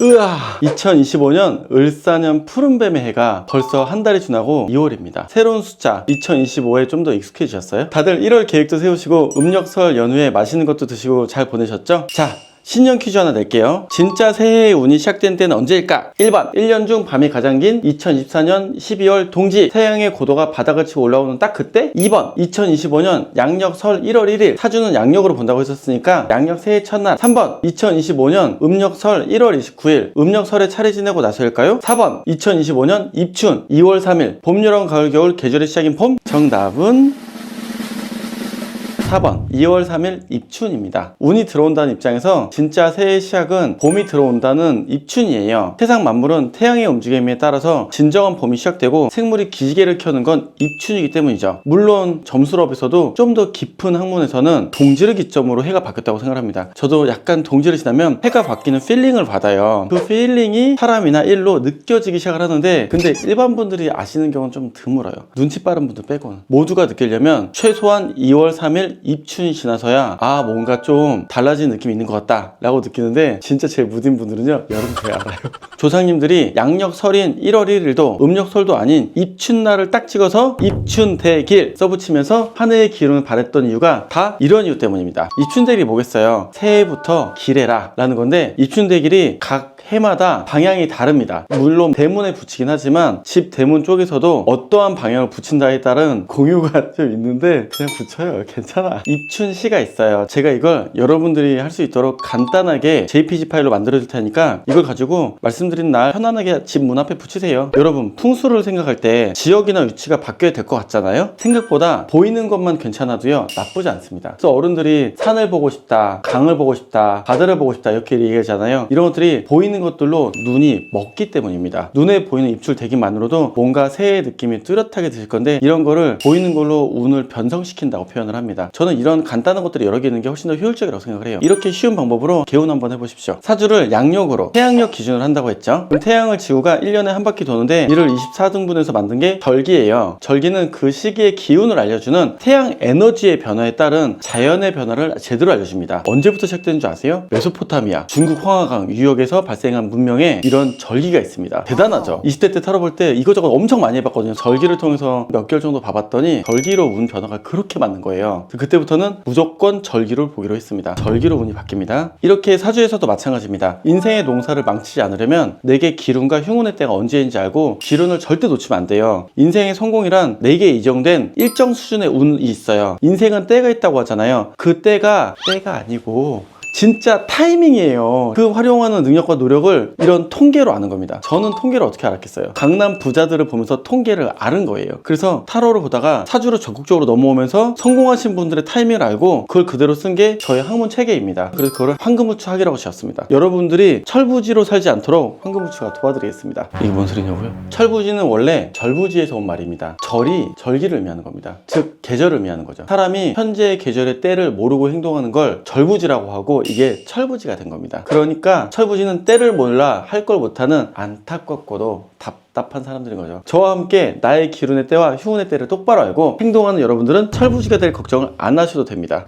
으아, 2025년 을사년 푸른뱀의 해가 벌써 한 달이 지나고 2월입니다. 새로운 숫자 2025에 좀 더 익숙해지셨어요? 다들 1월 계획도 세우시고 음력 설 연휴에 맛있는 것도 드시고 잘 보내셨죠? 자, 신년 퀴즈 하나 낼게요. 진짜 새해의 운이 시작된 때는 언제일까? 1번 1년 중 밤이 가장 긴 2024년 12월 동지, 태양의 고도가 바닥을 치고 올라오는 딱 그때. 2번 2025년 양력 설 1월 1일, 사주는 양력으로 본다고 했었으니까 양력 새해 첫날. 3번 2025년 음력 설 1월 29일, 음력 설에 차례 지내고 나서일까요? 4번 2025년 입춘 2월 3일, 봄, 여름, 가을, 겨울 계절의 시작인 봄. 정답은 4번 2월 3일 입춘입니다. 운이 들어온다는 입장에서 진짜 새해 시작은 봄이 들어온다는 입춘이에요. 세상 만물은 태양의 움직임에 따라서 진정한 봄이 시작되고 생물이 기지개를 켜는 건 입춘이기 때문이죠. 물론 점수업에서도 좀 더 깊은 학문에서는 동지를 기점으로 해가 바뀌었다고 생각합니다. 저도 약간 동지를 지나면 해가 바뀌는 필링을 받아요. 그 필링이 사람이나 일로 느껴지기 시작을 하는데, 근데 일반 분들이 아시는 경우는 좀 드물어요. 눈치 빠른 분들 빼고는. 모두가 느끼려면 최소한 2월 3일 입춘이 지나서야 아, 뭔가 좀 달라진 느낌이 있는 것 같다 라고 느끼는데, 진짜 제일 무딘 분들은요, 여름 돼 알아요. 조상님들이 양력 설인 1월 1일도 음력 설도 아닌 입춘날을 딱 찍어서 입춘대길 써붙이면서 한 해의 기운을 바랬던 이유가 다 이런 이유 때문입니다. 입춘대길이 뭐겠어요? 새해부터 기래라 라는 건데, 입춘대길이 각 해마다 방향이 다릅니다. 물론 대문에 붙이긴 하지만 집 대문 쪽에서도 어떠한 방향을 붙인다에 따른 공유가 좀 있는데 그냥 붙여요. 괜찮아. 입춘시가 있어요. 제가 이걸 여러분들이 할 수 있도록 간단하게 JPG 파일로 만들어 줄 테니까 이걸 가지고 말씀드린 날 편안하게 집 문 앞에 붙이세요. 여러분, 풍수를 생각할 때 지역이나 위치가 바뀌어야 될 것 같잖아요. 생각보다 보이는 것만 괜찮아도요, 나쁘지 않습니다. 그래서 어른들이 산을 보고 싶다, 강을 보고 싶다, 바다를 보고 싶다 이렇게 얘기하잖아요. 이런 것들이 보이는 것들로 눈이 먹기 때문입니다. 눈에 보이는 입출 대기만으로도 뭔가 새해의 느낌이 뚜렷하게 드실 건데, 이런 거를 보이는 걸로 운을 변성시킨다고 표현을 합니다. 저는 이런 간단한 것들이 여러 개 있는 게 훨씬 더 효율적이라고 생각을 해요. 이렇게 쉬운 방법으로 개운 한번 해보십시오. 사주를 양력으로, 태양력 기준으로 한다고 했죠. 그럼 태양을 지구가 1년에 한 바퀴 도는데 이를 24등분해서 만든 게 절기예요. 절기는 그 시기의 기운을 알려주는 태양 에너지의 변화에 따른 자연의 변화를 제대로 알려줍니다. 언제부터 시작되는 줄 아세요? 메소포타미아, 중국 황하강 유역에서 발생한 문명에 이런 절기가 있습니다. 대단하죠? 20대 때 타로 볼 때 이거저거 엄청 많이 해봤거든요. 절기를 통해서 몇 개월 정도 봐봤더니 절기로 운 변화가 그렇게 맞는 거예요. 그때부터는 무조건 절기를 보기로 했습니다. 절기로 운이 바뀝니다. 이렇게 사주에서도 마찬가지입니다. 인생의 농사를 망치지 않으려면 내게 기운과 흉운의 때가 언제인지 알고 기운을 절대 놓치면 안 돼요. 인생의 성공이란 내게 이정된 일정 수준의 운이 있어요. 인생은 때가 있다고 하잖아요. 그 때가 아니고 진짜 타이밍이에요. 그 활용하는 능력과 노력을 이런 통계로 아는 겁니다. 저는 통계를 어떻게 알았겠어요? 강남 부자들을 보면서 통계를 아는 거예요. 그래서 타로를 보다가 사주로 적극적으로 넘어오면서 성공하신 분들의 타이밍을 알고 그걸 그대로 쓴 게 저의 학문 체계입니다. 그래서 그걸 황금우추 학이라고 지었습니다. 여러분들이 철부지로 살지 않도록 황금우추가 도와드리겠습니다. 이게 뭔 소리냐고요? 철부지는 원래 절부지에서 온 말입니다. 절이 절기를 의미하는 겁니다. 즉 계절을 의미하는 거죠. 사람이 현재의 계절의 때를 모르고 행동하는 걸 절부지라고 하고, 이게 철부지가 된 겁니다. 그러니까 철부지는 때를 몰라 할 걸 못하는 안타깝고도 답답한 사람들인 거죠. 저와 함께 나의 기운의 때와 흉운의 때를 똑바로 알고 행동하는 여러분들은 철부지가 될 걱정을 안 하셔도 됩니다.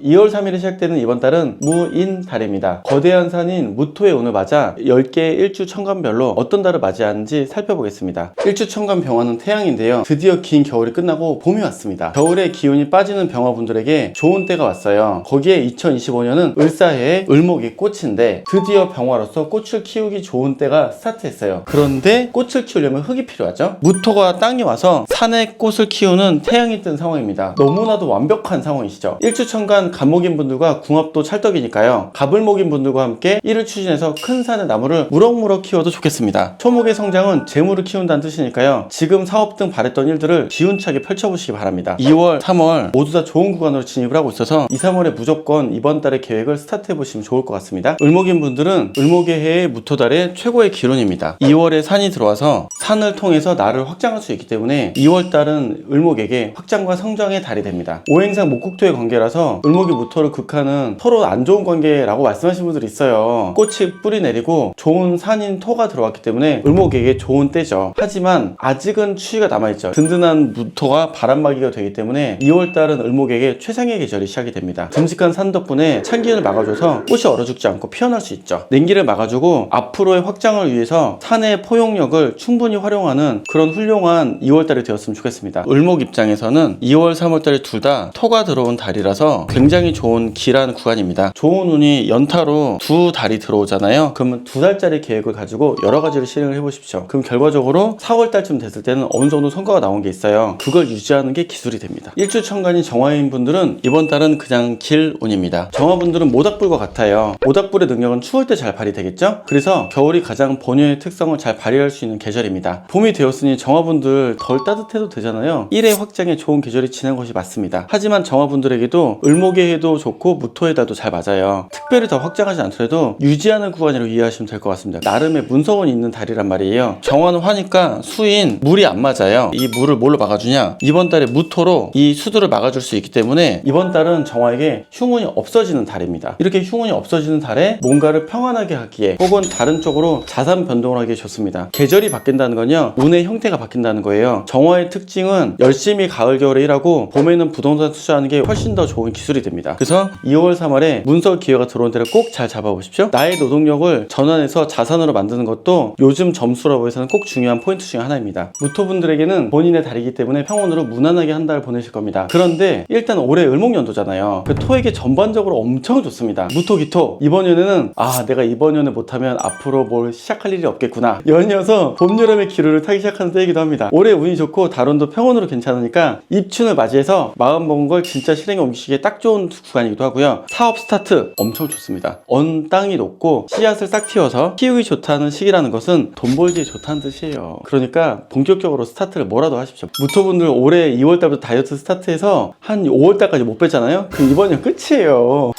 2월 3일에 시작되는 이번 달은 무인달입니다. 거대한 산인 무토의 운을 맞아 10개의 일주천간별로 어떤 달을 맞이하는지 살펴보겠습니다. 일주천간 병화는 태양인데요. 드디어 긴 겨울이 끝나고 봄이 왔습니다. 겨울에 기운이 빠지는 병화분들에게 좋은 때가 왔어요. 거기에 2025년은 을사해의 을목이 꽃인데 드디어 병화로서 꽃을 키우기 좋은 때가 스타트했어요. 그런데 꽃을 키우려면 흙이 필요하죠. 무토가 땅에 와서 산에 꽃을 키우는 태양이 뜬 상황입니다. 너무나도 완벽한 상황이시죠. 일주천간 갑목인 분들과 궁합도 찰떡이니까요. 갑을목인 분들과 함께 이를 추진해서 큰 산의 나무를 무럭무럭 키워도 좋겠습니다. 초목의 성장은 재물을 키운다는 뜻이니까요. 지금 사업 등 바랬던 일들을 기운차게 펼쳐보시기 바랍니다. 2월, 3월 모두 다 좋은 구간으로 진입을 하고 있어서 2, 3월에 무조건 이번 달의 계획을 스타트해보시면 좋을 것 같습니다. 을목인 분들은 을목의 해의 무토달의 최고의 기론입니다. 2월에 산이 들어와서 산을 통해서 나를 확장할 수 있기 때문에 2월달은 을목에게 확장과 성장의 달이 됩니다. 오행상 목국토의 관계라서 을목이 무토를 극하는 서로 안 좋은 관계라고 말씀하시는 분들이 있어요. 꽃이 뿌리 내리고 좋은 산인 토가 들어왔기 때문에 을목에게 좋은 때죠. 하지만 아직은 추위가 남아있죠. 든든한 무토가 바람막이가 되기 때문에 2월달은 을목에게 최상의 계절이 시작이 됩니다. 듬직한 산 덕분에 찬기운을 막아줘서 꽃이 얼어 죽지 않고 피어날 수 있죠. 냉기를 막아주고 앞으로의 확장을 위해서 산의 포용력을 충분히 활용하는 그런 훌륭한 2월달이 되었으면 좋겠습니다. 을목 입장에서는 2월, 3월달이 둘 다 토가 들어온 달이라서 굉장히 좋은 길한 구간입니다. 좋은 운이 연타로 두 달이 들어오잖아요. 그러면 두 달짜리 계획을 가지고 여러 가지를 실행을 해보십시오. 그럼 결과적으로 4월달쯤 됐을 때는 어느 정도 성과가 나온 게 있어요. 그걸 유지하는 게 기술이 됩니다. 일주천간인 정화인 분들은 이번 달은 그냥 길 운입니다. 정화분들은 모닥불과 같아요. 모닥불의 능력은 추울 때 잘 발휘되겠죠? 그래서 겨울이 가장 본연의 특성을 잘 발휘할 수 있는 계절입니다. 봄이 되었으니 정화분들 덜 따뜻해도 되잖아요. 1회 확장에 좋은 계절이 지난 것이 맞습니다. 하지만 정화분들에게도 을목의 해도 좋고 무토의 달도 잘 맞아요. 특별히 더 확장하지 않더라도 유지하는 구간이라고 이해하시면 될 것 같습니다. 나름의 문서원이 있는 달이란 말이에요. 정화는 화니까 수인 물이 안 맞아요. 이 물을 뭘로 막아주냐? 이번 달에 무토로 이 수두를 막아줄 수 있기 때문에 이번 달은 정화에게 흉운이 없어지는 달입니다. 이렇게 흉운이 없어지는 달에 뭔가를 평안하게 하기에 혹은 다른 쪽으로 자산 변동을 하기에 좋습니다. 계절이 바뀐다는 건요, 운의 형태가 바뀐다는 거예요. 정화의 특징은 열심히 가을 겨울에 일하고 봄에는 부동산 투자하는 게 훨씬 더 좋은 기술이 됩니다. 그래서 2월 3월에 문서 기회가 들어온 데를 꼭 잘 잡아보십시오. 나의 노동력을 전환해서 자산으로 만드는 것도 요즘 점수라고 해서는 꼭 중요한 포인트 중에 하나입니다. 무토분들에게는 본인의 달이기 때문에 평온으로 무난하게 한 달을 보내실 겁니다. 그런데 일단 올해 을목연도잖아요. 그 토에게 전반적으로 엄청 좋습니다. 무토기토 이번 연에는 내가 이번 연에 못하면 앞으로 뭘 시작할 일이 없겠구나 연이어서 봄, 여름의 기류를 타기 시작하는 때이기도 합니다. 올해 운이 좋고 달운도 평온으로 괜찮으니까 입춘을 맞이해서 마음 먹은 걸 진짜 실행에 옮기시기에 딱 좋은 구간이기도 하고요. 사업 스타트 엄청 좋습니다. 언 땅이 높고 씨앗을 싹 틔워서 키우기 좋다는 시기라는 것은 돈 벌기에 좋다는 뜻이에요. 그러니까 본격적으로 스타트를 뭐라도 하십시오. 무토분들 올해 2월달부터 다이어트 스타트해서 한 5월달까지 못 뺐잖아요? 그럼 이번 년 끝이에요.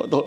너.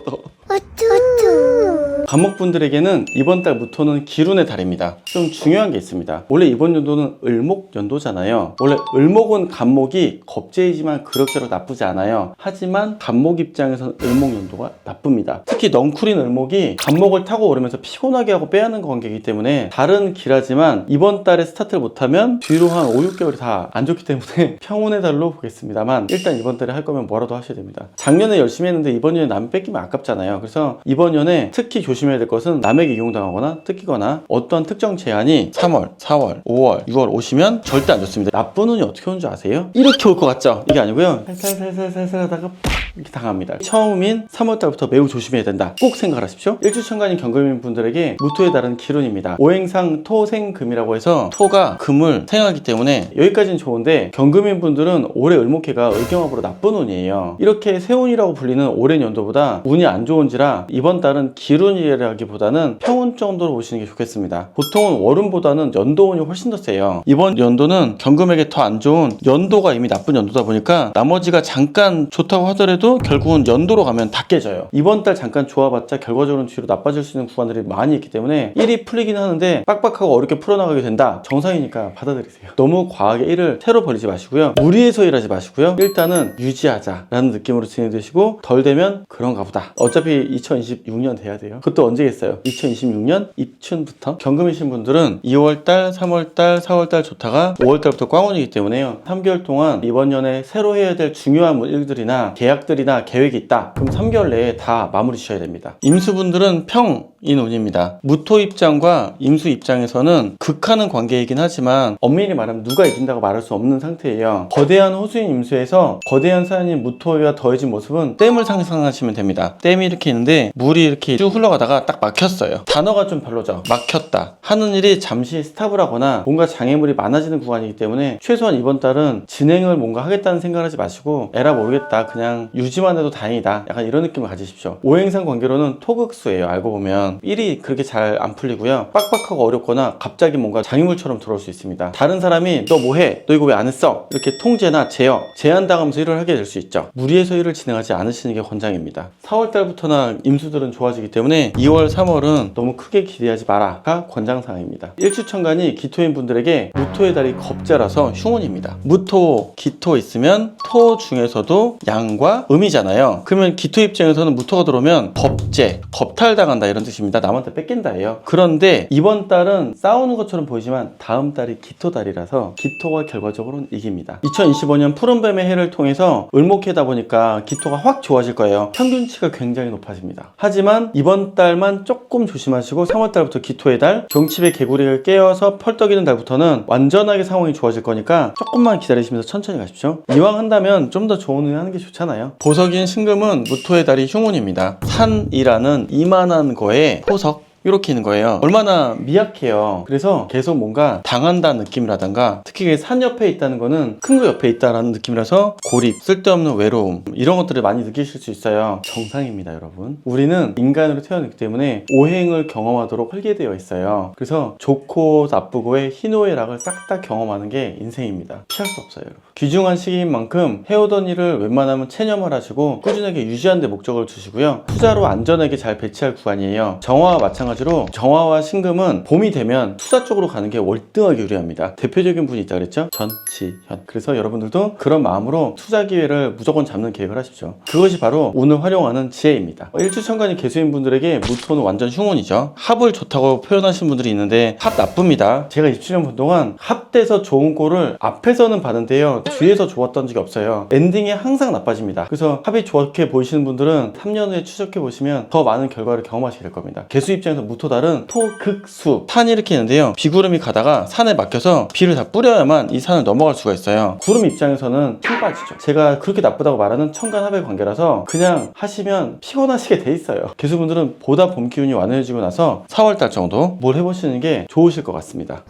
간목분들에게는 이번 달 무토는 기운의 달입니다. 좀 중요한 게 있습니다. 원래 이번 연도는 을목연도잖아요. 원래 을목은 간목이 겁재이지만 그럭저럭 나쁘지 않아요. 하지만 간목 입장에서는 을목연도가 나쁩니다. 특히 넝쿨인 을목이 간목을 타고 오르면서 피곤하게 하고 빼앗는 관계이기 때문에 달은 길하지만 이번 달에 스타트를 못하면 뒤로 한 5, 6개월이 다 안 좋기 때문에 평온의 달로 보겠습니다만 일단 이번 달에 할 거면 뭐라도 하셔야 됩니다. 작년에 열심히 했는데 이번 년에 남 뺏기면 아깝잖아요. 그래서 이번 연에 특히 조심해야 될 것은 남에게 이용당하거나 뜯기거나 어떤 특정 제한이 3월, 4월, 5월, 6월 오시면 절대 안 좋습니다. 나쁜 운이 어떻게 오는 줄 아세요? 이렇게 올 것 같죠? 이게 아니고요. 살살살살살 하다가 이렇게 당합니다. 처음인 3월달부터 매우 조심해야 된다. 꼭 생각하십시오. 일주천간인 경금인 분들에게 무토의 달은 기운입니다. 오행상 토생금이라고 해서 토가 금을 생하기 때문에 여기까지는 좋은데 경금인 분들은 올해 을목해가 을경합으로 나쁜 운이에요. 이렇게 세운이라고 불리는 올해 연도보다 운이 안 좋은지라 이번 달은 기운이라기보다는 평운 정도로 보시는 게 좋겠습니다. 보통은 월운보다는 연도운이 훨씬 더 세요. 이번 연도는 경금에게 더 안 좋은 연도가 이미 나쁜 연도다 보니까 나머지가 잠깐 좋다고 하더라도 결국은 연도로 가면 다 깨져요. 이번 달 잠깐 좋아봤자 결과적으로는 뒤로 나빠질 수 있는 구간들이 많이 있기 때문에 일이 풀리긴 하는데 빡빡하고 어렵게 풀어나가게 된다. 정상이니까 받아들이세요. 너무 과하게 일을 새로 벌이지 마시고요. 무리해서 일하지 마시고요. 일단은 유지하자라는 느낌으로 진행되시고 덜 되면 그런가 보다. 어차피 2026년 돼야 돼요. 그것도 언제겠어요? 2026년 입춘부터. 경금이신 분들은 2월달, 3월달, 4월달 좋다가 5월달부터 꽝운이기 때문에요. 3개월 동안 이번 년에 새로 해야 될 중요한 일들이나 계약들이나 계획이 있다. 그럼 3개월 내에 다 마무리 지셔야 됩니다. 임수분들은 평인 운입니다. 무토 입장과 임수 입장에서는 극하는 관계이긴 하지만 엄밀히 말하면 누가 이긴다고 말할 수 없는 상태예요. 거대한 호수인 임수에서 거대한 사연인 무토가 더해진 모습은 댐을 상상하시면 됩니다. 댐이 이렇게 있는데 물이 이렇게 쭉 흘러가다가 딱 막혔어요. 단어가 좀 별로죠. 막혔다. 하는 일이 잠시 스탑을 하거나 뭔가 장애물이 많아지는 구간이기 때문에 최소한 이번 달은 진행을 뭔가 하겠다는 생각을 하지 마시고 에라 모르겠다. 그냥 유지만 해도 다행이다. 약간 이런 느낌을 가지십시오. 오행상 관계로는 토극수예요. 알고 보면 일이 그렇게 잘 안 풀리고요. 빡빡하고 어렵거나 갑자기 뭔가 장애물처럼 들어올 수 있습니다. 다른 사람이 너 뭐해? 너 이거 왜 안 했어? 이렇게 통제나 제한당하면서 일을 하게 될 수 있죠. 무리해서 일을 진행하지 않으시는 게 권장입니다. 4월달부터나 임수들은 좋아지기 때문에 2월, 3월은 너무 크게 기대하지 마라가 권장사항입니다. 일주천간이 기토인 분들에게 무토의 달이 겁재라서 흉운입니다. 무토, 기토 있으면 토 중에서도 양과 음이잖아요. 그러면 기토 입장에서는 무토가 들어오면 겁재, 겁탈당한다 이런 뜻입니다. 남한테 뺏긴다예요. 그런데 이번 달은 싸우는 것처럼 보이지만 다음 달이 기토 달이라서 기토가 결과적으로는 이깁니다. 2025년 푸른뱀의 해를 통해서 을목해다 보니까 기토가 확 좋아질 거예요. 평균치가 굉장히 높아집니다. 하지만 이번 달만 조금 조심하시고 3월 달부터 기토의 달, 경칩의 개구리를 깨어서 펄떡이는 달부터는 완전하게 상황이 좋아질 거니까 조금만 기다리시면서 천천히 가십시오. 이왕 한다면 좀 더 좋은 일 하는 게 좋잖아요. 보석인 신금은 무토의 달이 흉운입니다. 산이라는 이만한 거에 토석 이렇게 있는 거예요. 얼마나 미약해요. 그래서 계속 뭔가 당한다는 느낌이라던가, 특히 산 옆에 있다는 거는 큰 거 옆에 있다라는 느낌이라서 고립, 쓸데없는 외로움 이런 것들을 많이 느끼실 수 있어요. 정상입니다, 여러분. 우리는 인간으로 태어났기 때문에 오행을 경험하도록 설계되어 있어요. 그래서 좋고 나쁘고의 희노애락을 싹 다 경험하는 게 인생입니다. 피할 수 없어요, 여러분. 귀중한 시기인 만큼 해오던 일을 웬만하면 체념을 하시고 꾸준하게 유지하는 데 목적을 두시고요. 투자로 안전하게 잘 배치할 구간이에요. 정화와 마찬가지로 정화와 신금은 봄이 되면 투자 쪽으로 가는 게 월등하게 유리합니다. 대표적인 분이 있다 그랬죠? 전지현. 그래서 여러분들도 그런 마음으로 투자 기회를 무조건 잡는 계획을 하십시오. 그것이 바로 운을 활용하는 지혜입니다. 일주천간이 개수인 분들에게 무토는 완전 흉운이죠. 합을 좋다고 표현하시는 분들이 있는데 합 나쁩니다. 제가 27년 본 동안 합돼서 좋은 꼴을 앞에서는 봤는데요, 뒤에서 좋았던 적이 없어요. 엔딩이 항상 나빠집니다. 그래서 합이 좋게 보이시는 분들은 3년 후에 추적해 보시면 더 많은 결과를 경험하시게 될 겁니다. 개수 입장에서 무토달은 토극수, 산이 이렇게 있는데요, 비구름이 가다가 산에 막혀서 비를 다 뿌려야만 이 산을 넘어갈 수가 있어요. 구름 입장에서는 힘 빠지죠. 제가 그렇게 나쁘다고 말하는 천간합의 관계라서 그냥 하시면 피곤하시게 돼 있어요. 개수분들은 보다 봄 기운이 완화해지고 나서 4월달 정도 뭘 해보시는 게 좋으실 것 같습니다.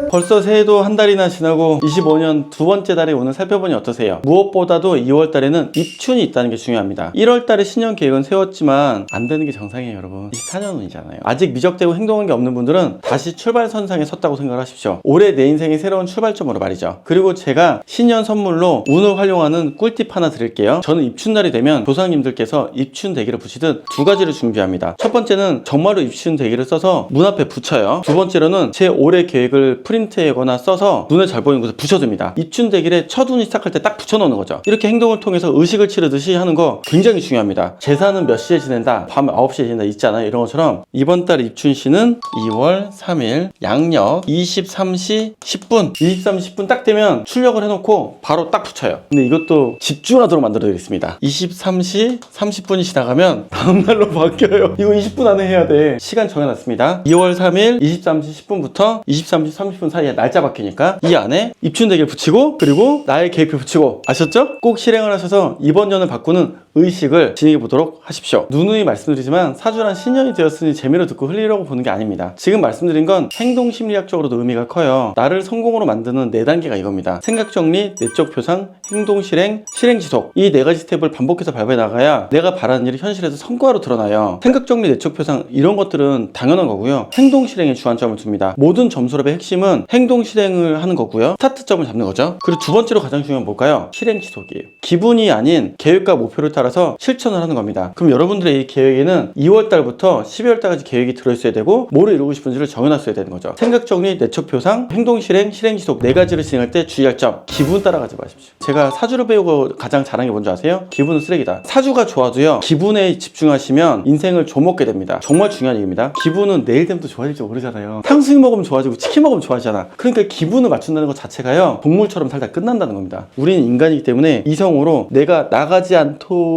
벌써 새해도 한 달이나 지나고 25년 두 번째 달에 오늘 살펴보니 어떠세요? 무엇보다도 2월 달에는 입춘이 있다는 게 중요합니다. 1월 달에 신년 계획은 세웠지만 안 되는 게 정상이에요, 여러분. 24년 운이잖아요. 아직 미적되고 행동한 게 없는 분들은 다시 출발선상에 섰다고 생각을 하십시오. 올해 내 인생의 새로운 출발점으로 말이죠. 그리고 제가 신년 선물로 운을 활용하는 꿀팁 하나 드릴게요. 저는 입춘날이 되면 조상님들께서 입춘 대기를 붙이듯 두 가지를 준비합니다. 첫 번째는 정말로 입춘 대기를 써서 문 앞에 붙여요. 두 번째로는 제 올해 계획을 프린트하거나 써서 눈에 잘 보이는 곳에 붙여둡니다. 입춘 대기에 첫 운이 시작할 때 딱 붙여놓는 거죠. 이렇게 행동을 통해서 의식을 치르듯이 하는 거 굉장히 중요합니다. 제사는 몇 시에 지낸다, 밤 9시에 지낸다 있잖아요. 이런 것처럼 이번 달 입춘시는 2월 3일 양력 23시 10분 23시 10분 딱 되면 출력을 해놓고 바로 딱 붙여요. 근데 이것도 집중하도록 만들어 드리겠습니다. 23시 30분이 지나가면 다음날로 바뀌어요. 이거 20분 안에 해야 돼. 시간 정해놨습니다. 2월 3일 23시 10분부터 23시 30분 사이에 날짜 바뀌니까 이 안에 입춘 대기를 붙이고, 그리고 나의 계획표 붙이고, 아셨죠? 꼭 실행을 하셔서 이번 년을 바꾸는 의식을 진행해 보도록 하십시오. 누누이 말씀드리지만 사주란 신년이 되었으니 재미로 듣고 흘리려고 보는 게 아닙니다. 지금 말씀드린 건 행동심리학적으로도 의미가 커요. 나를 성공으로 만드는 4단계가 이겁니다. 생각정리, 내적 표상, 행동실행, 실행지속, 이 4가지 스텝을 반복해서 밟아 나가야 내가 바라는 일이 현실에서 성과로 드러나요. 생각정리, 내적 표상 이런 것들은 당연한 거고요. 행동실행에 주안점을 둡니다. 모든 점수랍의 핵심은 행동실행을 하는 거고요, 스타트점을 잡는 거죠. 그리고 두 번째로 가장 중요한 건 뭘까요? 실행지속이에요. 기분이 아닌 계획과 목표를 따라서 실천을 하는 겁니다. 그럼 여러분들의 이 계획에는 2월 달부터 12월 달까지 계획이 들어있어야 되고, 뭐를 이루고 싶은지를 정해놨어야 되는 거죠. 생각정리, 내적 표상, 행동실행, 실행지속 4가지를 진행할 때 주의할 점, 기분 따라가지 마십시오. 제가 사주를 배우고 가장 잘한 게 뭔지 아세요? 기분은 쓰레기다. 사주가 좋아도요, 기분에 집중하시면 인생을 좀먹게 됩니다. 정말 중요한 얘기입니다. 기분은 내일 되면 또 좋아질지 모르잖아요. 탕수육 먹으면 좋아지고 치킨 먹으면 좋아지잖아. 그러니까 기분을 맞춘다는 것 자체가요, 동물처럼 살다 끝난다는 겁니다. 우리는 인간이기 때문에 이성으로 내가 나가지 않도록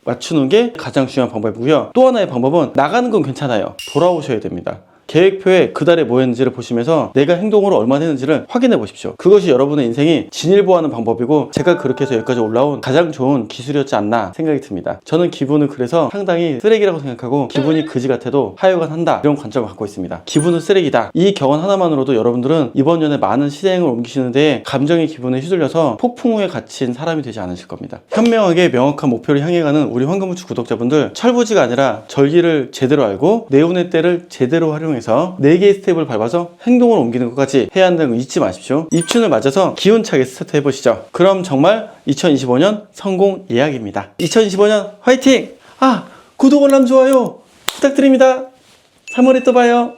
맞추는 게 가장 중요한 방법이고요. 또 하나의 방법은 나가는 건 괜찮아요. 돌아오셔야 됩니다. 계획표에 그달에 뭐 했는지를 보시면서 내가 행동으로 얼마나 했는지를 확인해 보십시오. 그것이 여러분의 인생이 진일보하는 방법이고, 제가 그렇게 해서 여기까지 올라온 가장 좋은 기술이었지 않나 생각이 듭니다. 저는 기분을 그래서 상당히 쓰레기라고 생각하고, 기분이 그지 같아도 하여간 한다, 이런 관점을 갖고 있습니다. 기분은 쓰레기다. 이 경험 하나만으로도 여러분들은 이번 년에 많은 실행을 옮기시는 데에 감정의 기분에 휘둘려서 폭풍우에 갇힌 사람이 되지 않으실 겁니다. 현명하게 명확한 목표를 향해 가는 우리 황금우주 구독자분들, 철부지가 아니라 절기를 제대로 알고 내운의 때를 제대로 활용해서 4개의 스텝을 밟아서 행동을 옮기는 것까지 해야 한다는 거 잊지 마십시오. 입춘을 맞아서 기운차게 스타트 해보시죠. 그럼 정말 2025년 성공 예약입니다. 2025년 화이팅! 구독, 알람, 좋아요 부탁드립니다. 3월에 또 봐요.